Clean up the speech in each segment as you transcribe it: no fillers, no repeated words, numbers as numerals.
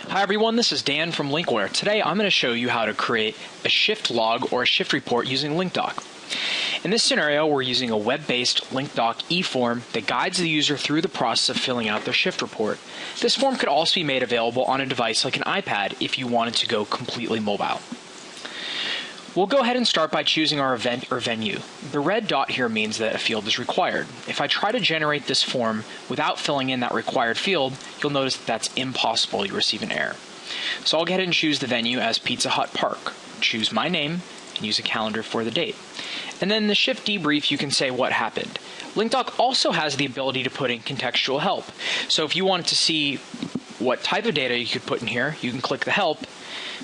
Hi everyone, this is Dan from LincWare. Today I'm going to show you how to create a shift log or a shift report using LincDoc. In this scenario, we're using a web-based LincDoc e-form that guides the user through the process of filling out their shift report. This form could also be made available on a device like an iPad if you wanted to go completely mobile. We'll go ahead and start by choosing our event or venue. The red dot here means that a field is required. If I try to generate this form without filling in that required field, you'll notice that that's impossible. You receive an error. So I'll go ahead and choose the venue as Pizza Hut Park. Choose my name and use a calendar for the date. And then in the shift debrief, you can say what happened. LincDoc also has the ability to put in contextual help. So if you wanted to see what type of data you could put in here, you can click the help.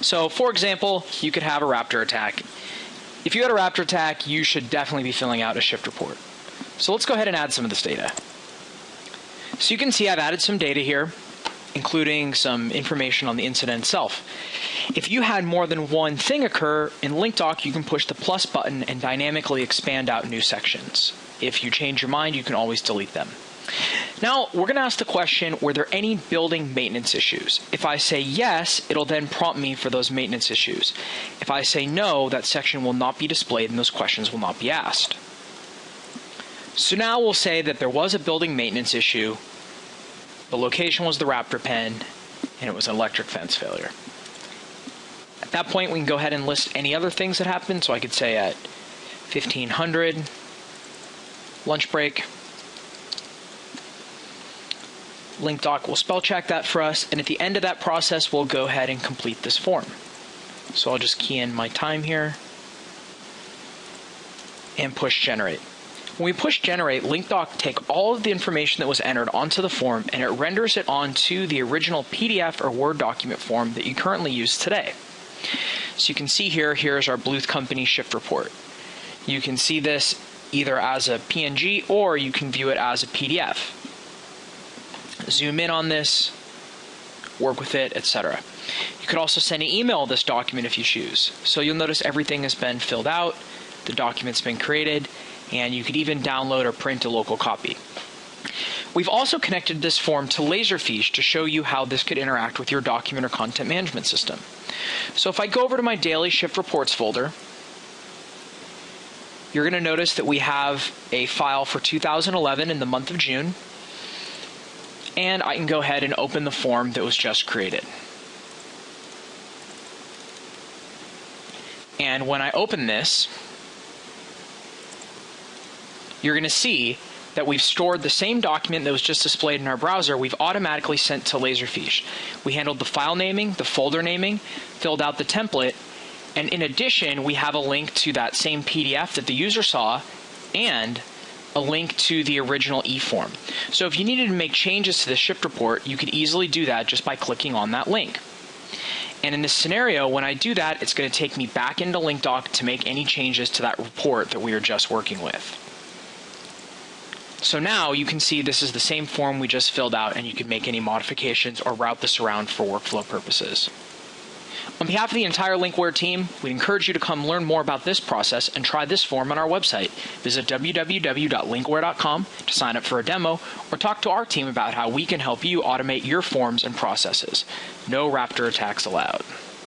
So for example, you could have a raptor attack. If you had a raptor attack, you should definitely be filling out a shift report. So let's go ahead and add some of this data. So you can see I've added some data here, including some information on the incident itself. If you had more than one thing occur in LincDoc, you can push the plus button and dynamically expand out new sections. If you change your mind, you can always delete them. Now, we're going to ask the question, were there any building maintenance issues? If I say yes, it'll then prompt me for those maintenance issues. If I say no, that section will not be displayed and those questions will not be asked. So now we'll say that there was a building maintenance issue, the location was the raptor pen, and it was an electric fence failure. At that point, we can go ahead and list any other things that happened. So I could say at 1500, lunch break. LincDoc will spell check that for us, and at the end of that process, we'll go ahead and complete this form. So I'll just key in my time here and push generate. When we push generate, LincDoc takes all of the information that was entered onto the form and it renders it onto the original PDF or Word document form that you currently use today. So you can see here, here's our Bluth Company shift report. You can see this either as a PNG or you can view it as a PDF. Zoom in on this, work with it, etc. You could also send an email this document if you choose. So you'll notice everything has been filled out, the document's been created, and you could even download or print a local copy. We've also connected this form to Lasefiche to show you how this could interact with your document or content management system. So if I go over to my daily shift reports folder, you're going to notice that we have a file for 2011 in the month of June. And I can go ahead and open the form that was just created. And when I open this, you're going to see that we've stored the same document that was just displayed in our browser. We've automatically sent to Lasefiche. We handled the file naming, the folder naming, filled out the template, and in addition, we have a link to that same PDF that the user saw and a link to the original e-form. So if you needed to make changes to the shift report, you could easily do that just by clicking on that link. And in this scenario, when I do that, it's going to take me back into LincDoc to make any changes to that report that we were just working with. So now you can see this is the same form we just filled out, and you can make any modifications or route this around for workflow purposes. On behalf of the entire LincWare team, we encourage you to come learn more about this process and try this form on our website. Visit www.lincware.com to sign up for a demo or talk to our team about how we can help you automate your forms and processes. No raptor attacks allowed.